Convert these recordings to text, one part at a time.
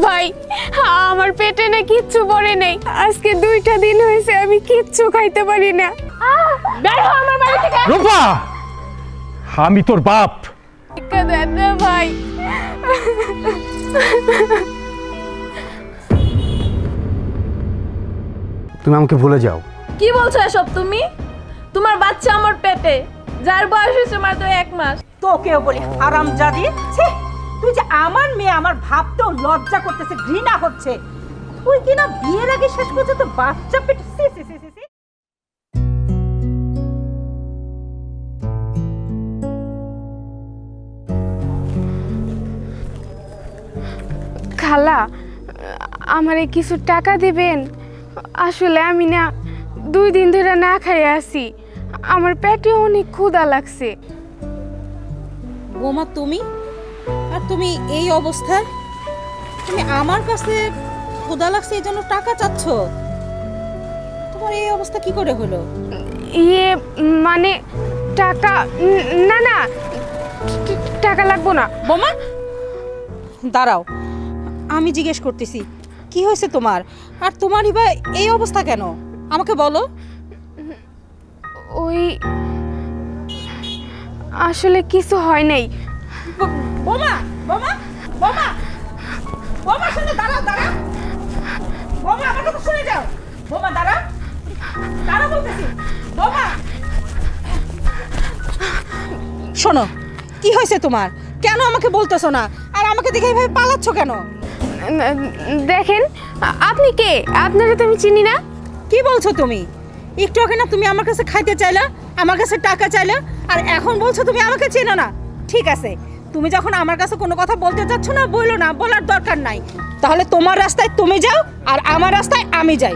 ভাই আমার পেটে না কিচ্ছু পড়ে নেই, আজকে 2টা দিন হয়েছে আমি কিচ্ছু খাইতে পারি না। বের হ আমার বাড়ি থেকে। রূপা, আমি তোর বাপ। দেন না ভাই। তুমি আমাকে ভুলে যাও। কি বলছো এসব তুমি? তোমার বাচ্চা আমার পেটে, যার বয়স হয়েছে মাত্র 1 মাস। তোকেও বলি হারামজাদি, ছি তুই যে আমার মেয়ে, আমার ভাবতেও লজ্জা করতেছে, ঘৃণা হচ্ছে। তুই কিনা বিয়ের আগে শেষ পর্যন্ত বাচ্চা পেটে, সি সি সি সি। খালা আমারে কিছু টাকা দিবেন? আসলে আমি না 2 দিন ধরে না খাই আছি, আমার পেটে অনেক ক্ষুধা লাগছে। বোমা তুমি, আর তুমি এই অবস্থা, তুমি আমার কাছে ক্ষুধা লাগছে এই জন্য টাকা চাচ্ছ? তোমার এই অবস্থা কি করে হলো? ইয়ে মানে টাকা না না, টাকা লাগবো না। বোমা দাঁড়াও, আমি জিজ্ঞেস করতেছি কি হয়েছে তোমার, আর তোমারই বা এই অবস্থা কেন আমাকে বলো। ওই আসলে কিছু হয় নাই। বোমা বোমা বোমা বোমা শুনে দাঁড়াও, দাঁড়াও বোমা, আমার কথা শুনে যাও। বোমা দাঁড়াও, দাঁড়াও বলতেছি। বোমা শোনো, কি হয়েছে তোমার? কেন আমাকে বলতেছো না? আর আমাকে দেখে এইভাবে পালাচ্ছ কেন? দেখেন আপনি কে? আপনারা তো আমি চিনি না। কি বলছো তুমি? একটু আগে না তুমি আমার কাছে খাইতে চাইলা, আমার কাছে টাকা চাইলা, আর এখন বলছো তুমি আমাকে চেনো না। ঠিক আছে, তুমি যখন আমার কাছে কোনো কথা বলতে চাচ্ছ না, বলো না, বলার দরকার নাই। তাহলে তোমার রাস্তায় তুমি যাও, আর আমার রাস্তায় আমি যাই।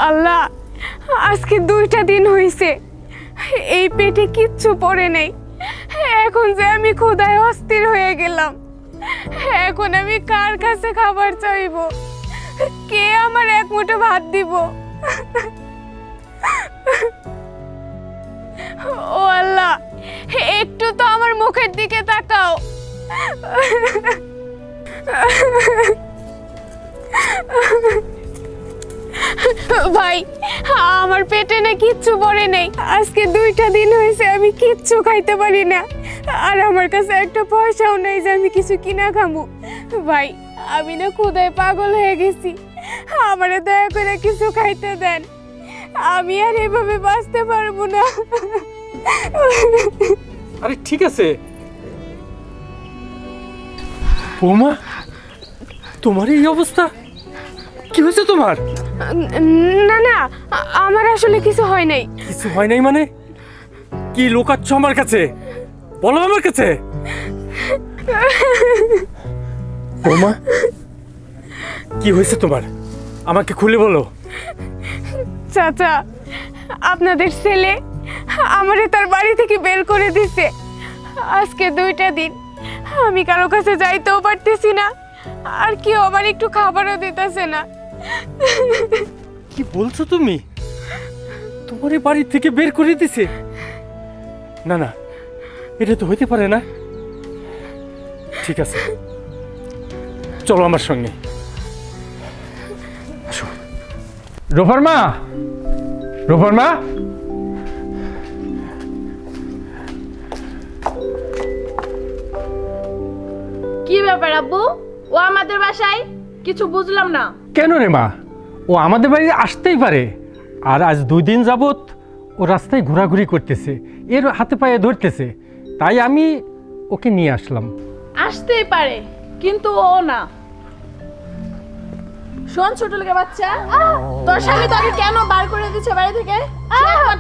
আল্লাহ, আজকে 2টা দিন হয়েছে এই পেটে কিচ্ছু পড়ে নেই। এখন যে আমি ক্ষুধায় অস্থির হয়ে গেলাম, এখন আমি কার কাছে খাবার চাইবো? কে আমার 1 মুঠো ভাত দিব? ও আল্লাহ, একটু তো আমার মুখের দিকে তাকাও। ভাই আমার পেটে না কিচ্ছু পড়ে নেই, আজকে 2টা দিন হয়েছে আমি কিচ্ছু খাইতে পারি না, আর আমার কাছে একটা পয়সাও নেই যে আমি কিছু কিনা খাবো। ভাই আমি না ক্ষুধায় পাগল হয়ে গেছি, আমারে দয়া করে কিছু খাইতে দেন, আমি আর এভাবে বাঁচতে পারবো না। আরে ঠিক আছে বৌমা, তোমার এই অবস্থা, কি হয়েছে তোমার? না না, আমার আসলে কিছু হয় নাই। কিছু হয় নাই মানে? কি লুকাচ্ছ আমার কাছে? বলো আমার কাছে। বৌমা কি হয়েছে তোমার? আমাকে খুলে বলো। চাচা, আপনাদের ছেলে আমারে তার বাড়ি থেকে বের করে দিছে। আজকে 2টা দিন আমি কারো কাছে যাইতেও পারতেছি না, আর কেউ আমার একটু খাবারও দিতেছে না। কি বলছো তুমি? তোমার বাড়ি থেকে বের করে দিছে? না না, এটা তো হইতে পারে না। ঠিক আছে, চলো আমার সঙ্গে। রূপার মা, রূপার মা, কি ব্যাপার আব্বু? ও আমাদের বাসায়? কিছু বুঝলাম না। কেন রে মা? ও আমাদের বাড়ি আসতেই পারে, আর আজ 2 দিন যাবত ও রাস্তায় ঘোরাঘুরি করতেছে, এর হাতে পায়ে ধরতেছে, তাই আমি ওকে নিয়ে আসলাম। আসতেই পারে, কিন্তু ও না। শোন ছোট লোকের বাচ্চা, তোর স্বামী তোকে কেন বার করে দিচ্ছে বাড়ি থেকে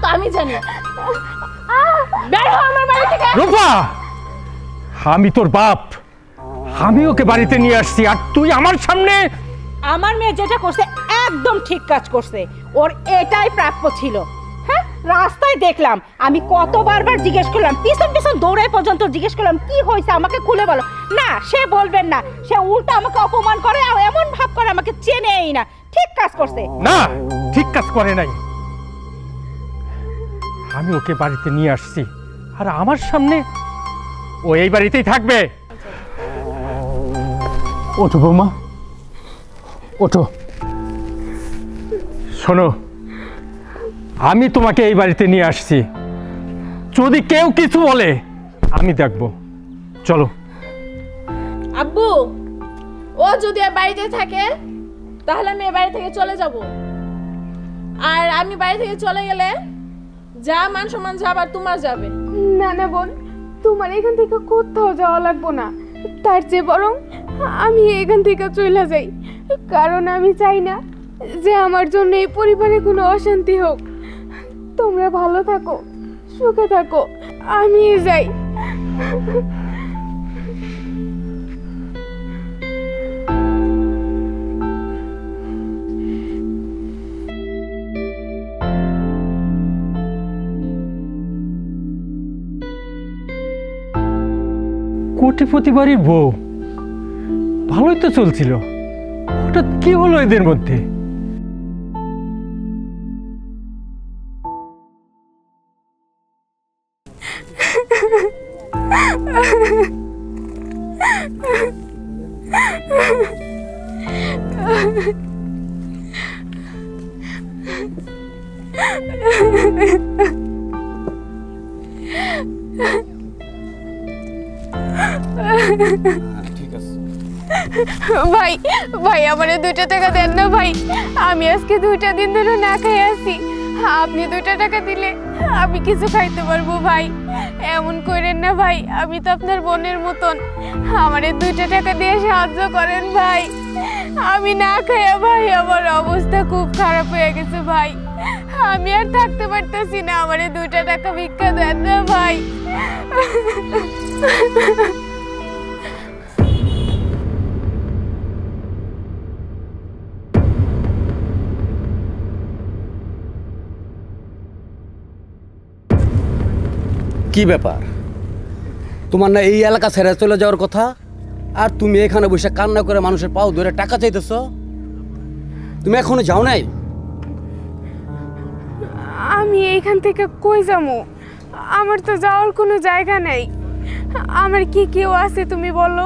তো আমি জানি। বের হ আমার বাড়ি থেকে। রূপা, আমি তোর বাপ, আমি ওকে বাড়িতে নিয়ে আসছি, আর তুই আমার সামনে। আমার মেয়ে যেটা করছে একদম ঠিক কাজ করছে, ওর এটাই প্রাপ্য ছিল। হ্যাঁ, রাস্তায় দেখলাম, আমি কতবার জিজ্ঞেস করলাম, পিছন পিছন দৌড়াই পর্যন্ত জিজ্ঞেস করলাম কি হয়েছে আমাকে খুলে বলো। না, সে বলবেন না, সে উল্টা আমাকে অপমান করে আর এমন ভাব করে আমাকে চেনেই না। ঠিক কাজ করছে না, ঠিক কাজ করে নাই। আমি ওকে বাড়িতে নিয়ে আসছি, আর আমার সামনে ও এই বাড়িতেই থাকবে। ওঠো বৌমা, ওঠো। শোনো, আমি তোমাকে এই বাড়িতে নিয়ে আসছি, যদি কেউ কিছু বলে আমি দেখব। চলো। আব্বু, ও যদি বাড়িতে থাকে তাহলে আমি বাড়ি থেকে চলে যাব, আর আমি বাড়ি থেকে চলে গেলে যা মান সম্মান যাবার তোমার যাবে। না না বোন, তোমার এখান থেকে কোথাও যাওয়া লাগবো না, তার চেয়ে বরং আমি এখান থেকে চলে যাই, কারণ আমি চাই না যে আমার জন্য এই পরিবারে কোনো অশান্তি হোক। তোমরা ভালো থাকো, সুখে থাকো, আমি যাই। কোটিপতি বাড়ির বউ, ভালোই তো চলছিল, হঠাৎ কি হলো এদের মধ্যে? ঠিক আছে ভাই ভাই, আমার 2টা টাকা দেন না ভাই, আমি আজকে 2টা দিন ধরে না খেয়ে আছি। আপনি 2টা টাকা দিলে আমি কিছু খাইতে পারবো ভাই। এমন করেন না ভাই, আমি তো আপনার বোনের মতন, আমার 2টা টাকা দিয়ে সাহায্য করেন ভাই। আমি না খাইয়া ভাই আমার অবস্থা খুব খারাপ হয়ে গেছে ভাই, আমি আর থাকতে পারতেছি না, আমার 2টা টাকা ভিক্ষা দেন না ভাই। কি ব্যাপার, তোমার না এই এলাকা ছেড়ে চলে যাওয়ার কথা, আর তুমি এখানে বসে কান্না করে মানুষের পাও ধরে টাকা চাইতেছ? তুমি এখনো যাও নাই? আমি এইখান থেকে কই যাবো? আমার তো যাওয়ার কোনো জায়গা নেই। আমার কি কেউ আছে তুমি বলো?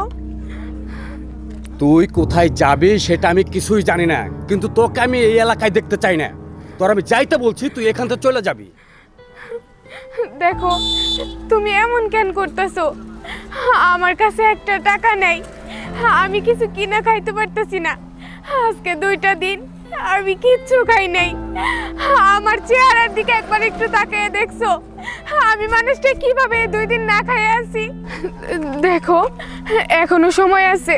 তুই কোথায় যাবি সেটা আমি কিছুই জানি না, কিন্তু তোকে আমি এই এলাকায় দেখতে চাই না। তোর আমি যাইতে বলছি, তুই এখান থেকে চলে যাবি। দেখো, তুমি এমন কেন করতেছো? আমার কাছে একটা টাকা নেই, আমি কিছু কিনা খাইতে পারতেছি না। আজকে 2টা দিন আমি কিচ্ছু খাই নাই। আমার চেহারার দিকে একবার একটু তাকিয়ে দেখছো আমি মানুষটা কিভাবে 2 দিন না খাই আছি? দেখো, এখনো সময় আছে,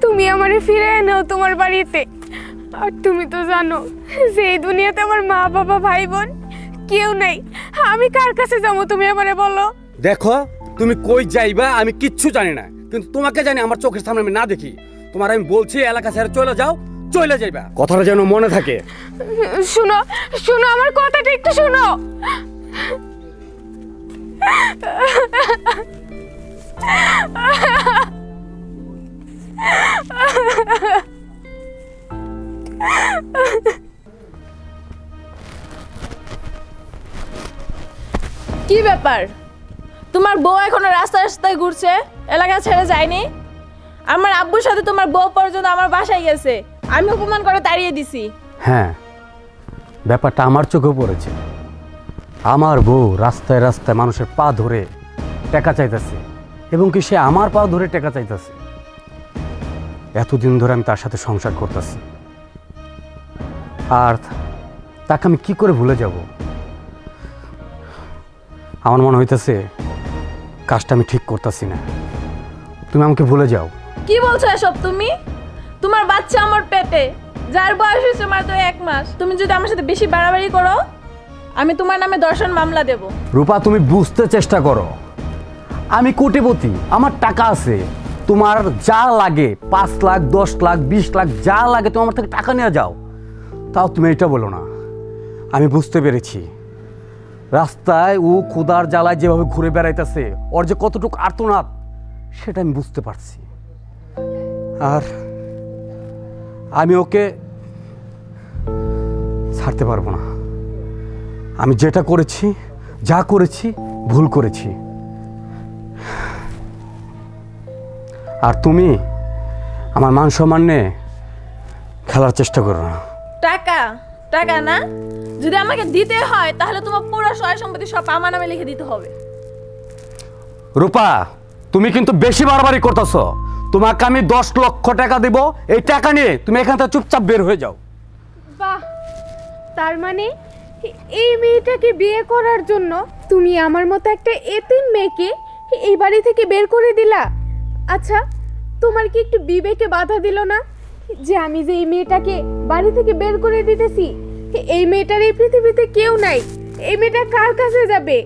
তুমি আমারে ফিরে নাও তোমার বাড়িতে। আর তুমি তো জানো যে এই দুনিয়াতে আমার মা বাবা ভাই বোন কেউ নাই, আমি কার কাছে যাবো তুমি আমারে বলো? দেখো, তুমি কই যাইবা আমি কিচ্ছু জানি না, কিন্তু তোমাকে জানি আমার চোখের সামনে আমি না দেখি। তোমার আমি বলছি এলাকা ছেড়ে চলে যাও, চলে যাইবা, কথাটা যেন মনে থাকে। শুনো শুনো, আমার কথাটা একটু শুনো। কি ব্যাপার, তোমার বউ এখনো রাস্তায় রাস্তায় ঘুরছে, এলাকা ছেড়ে যায়নি? আমার আব্বুর সাথে তোমার বউ পর্যন্ত আমার বাসায় গেছে, আমি অপমান করে তাড়িয়ে দিছি। হ্যাঁ, ব্যাপারটা আমার চোখে পড়েছে। আমার বউ রাস্তায় রাস্তায় মানুষের পা ধরে টাকা চাইতেছে, এবং কি সে আমার পা ধরে টাকা চাইতেছে। এতদিন ধরে আমি তার সাথে সংসার করতেছি, আর তাকে আমি কি করে ভুলে যাব? আমার মনে হইতেছে কাজটা আমি ঠিক করতেছি না। তুমি আমাকে ভুলে যাও। কি বলছো এসব তুমি? তোমার বাচ্চা আমার পেটে, যার বয়স হয়েছে মাত্র 1 মাস। তুমি যদি আমার সাথে বেশি বাড়াবাড়ি করো, আমি তোমার নামে ধর্ষণ মামলা দেব। রূপা, তুমি বুঝতে চেষ্টা করো, আমি কোটিপতি, আমার টাকা আছে। তোমার যা লাগে 5 লাখ 10 লাখ 20 লাখ যা লাগে তুমি আমার থেকে টাকা নিয়ে যাও, তাও তুমি এটা বলো না। আমি বুঝতে পেরেছি রাস্তায় ও ক্ষুধার জ্বালায় যেভাবে ঘুরে বেড়াইতেছে, ওর যে কতটুকু আর্তনাদ সেটা আমি বুঝতে পারছি। আর আমি ওকে ছাড়তে পারবো না। আমি যেটা করেছি, যা করেছি, ভুল করেছি। আর তুমি আমার মান সম্মান নিয়ে খেলার চেষ্টা করো না। টাকা টাকা না, যদি আমাকে দিতে হয় তাহলে তোমার পুরো সয় সম্পত্তি সব আমার নামে লিখে দিতে হবে। রূপা, তুমি কিন্তু বেশি বাড়াবাড়ি করতেছো। তোমাকে আমি 10 লক্ষ টাকা দেব, এই টাকা নিয়ে তুমি এখান থেকে চুপচাপ বের হয়ে যাও। বাহ, তার মানে এই মেয়েটাকে বিয়ে করার জন্য তুমি আমার মতো একটা এতিম মেয়েকে এই বাড়ি থেকে বের করে দিলা? আচ্ছা, তোমার কি একটু বিবেকে বাধা দিল না যে আমি যে এই মেয়েটাকে বাড়ি থেকে বের করে দিতেছি? এই মেয়েটার এই পৃথিবীতে কেউ নাই। এই মেয়েটা কার কাছে যাবে,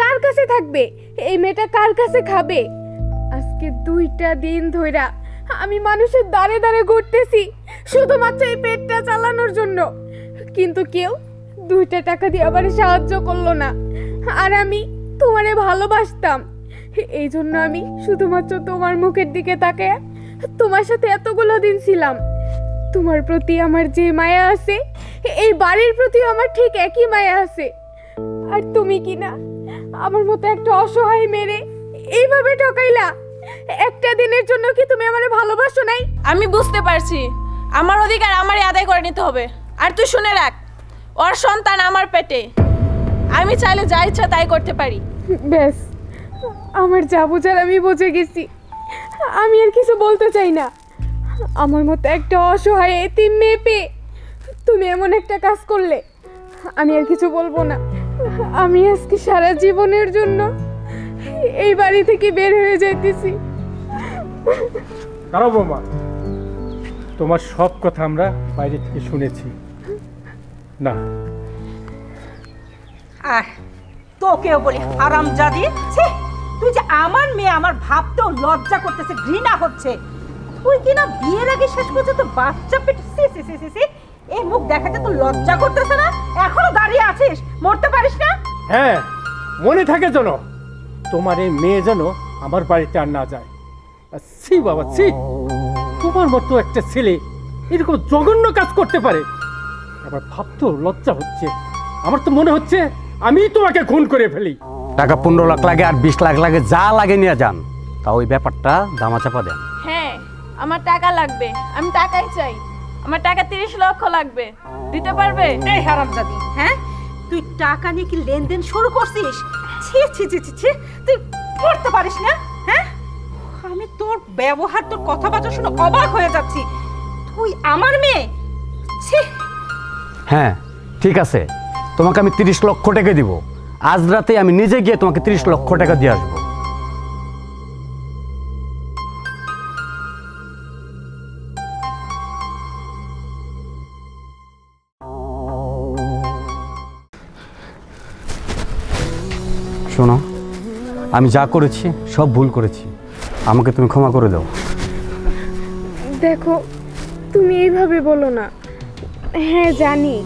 কার কাছে থাকবে? এই মেয়েটা কার কাছে খাবে? আজকে 2টা দিন ধইরা আমি মানুষের দাঁড়ে দাঁড়ে ঘুরতেছি শুধুমাত্র এই পেটটা চালানোর জন্য, কিন্তু কেউ 2টা টাকা দিয়ে আবার সাহায্য করলো না। আর আমি তোমারে ভালোবাসতাম, এই জন্য আমি শুধুমাত্র তোমার মুখের দিকে তাকিয়ে তোমার সাথে এতগুলো দিন ছিলাম। তোমার প্রতি আমার যে মায়া আছে, এই বাড়ির প্রতি আমার ঠিক একই মায়া আছে। আর তুমি কি না আমার মতো একটা অসহায় মেরে এইভাবে ঠকাইলা? একটা দিনের জন্য কি তুমি আমারে ভালোবাসো নাই? আমি বুঝতে পারছি, আমার অধিকার আমারই আদায় করে নিতে হবে। আর তুই শুনে রাখ, ওর সন্তান আমার পেটে, আমি চাইলে যা ইচ্ছা তাই করতে পারি। ব্যাস, আমার যা বোঝার আমি বুঝে গেছি, আমি আর কিছু বলতে চাই না। আমার মতো একটা অসহায় এতিম মেয়ে পেয়ে তুমি এমন একটা কাজ করলে, আমি আর কিছু বলবো না। আমি আজকে সারা জীবনের জন্য এই বাড়ি থেকে বের হয়ে যাইতেছি। দাঁড়াও বৌমা, তোমার সব কথা আমরা বাইরে থেকে শুনেছি। না, আর তোকেও বলি হারামজাদি, ছি, তুই যে আমার মেয়ে, আমার ভাবতেও লজ্জা করতেছে, ঘৃণা হচ্ছে। তুই কি না বিয়ের আগে শেষ পর্যন্ত বাচ্চা পেটে, সি সি সি সি সি, এই মুখ দেখাতে তো লজ্জা করতেছে না? এখনো দাঁড়িয়ে আছিস, মরতে পারিস না? হ্যাঁ, মনে থাকে যেন তোমার এই মেয়ে যেন আমার বাড়িতে আর না যায়। ছি বাবা, ছি, তোমার মতো একটা ছেলে এরকম জঘন্য কাজ করতে পারে? আবার ভাবতেও লজ্জা হচ্ছে। আমার তো মনে হচ্ছে আমি তোমাকে খুন করে ফেলি। টাকা 15 লাখ লাগে আর 20 লাখ লাগে, যা লাগে নিয়ে যান, তা ওই ব্যাপারটা দামাচাপা দেন। হ্যাঁ, আমার টাকা লাগবে, আমি টাকাই চাই। আমার টাকা 30 লক্ষ লাগবে, দিতে পারবে? এই হারামজাদি, হ্যাঁ, তুই টাকা নিয়ে কি লেনদেন শুরু করছিস? ছি ছি ছি ছি ছি, তুই পড়তে পারিস না? হ্যাঁ, আমি তোর ব্যবহার, তোর কথাবার্তা শুনে অবাক হয়ে যাচ্ছি। তুই আমার মেয়ে? ছি। হ্যাঁ ঠিক আছে, তোমাকে আমি 30 লক্ষ টাকা দিব। আজ রাতে আমি নিজে গিয়ে তোমাকে 30 লক্ষ টাকা দিয়ে আসবো। শোনো, আমি যা করেছি সব ভুল করেছি, আমাকে তুমি ক্ষমা করে দাও। দেখো, তুমি এইভাবে বলো না। হ্যাঁ, জানি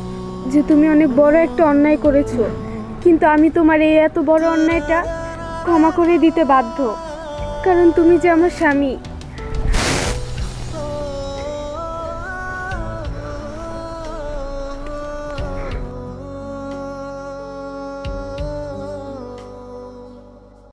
যে তুমি অনেক বড় একটা অন্যায় করেছো, কিন্তু আমি তোমার এই এত বড় অন্যায়টা ক্ষমা করে দিতে বাধ্য, কারণ তুমি যে আমার স্বামী।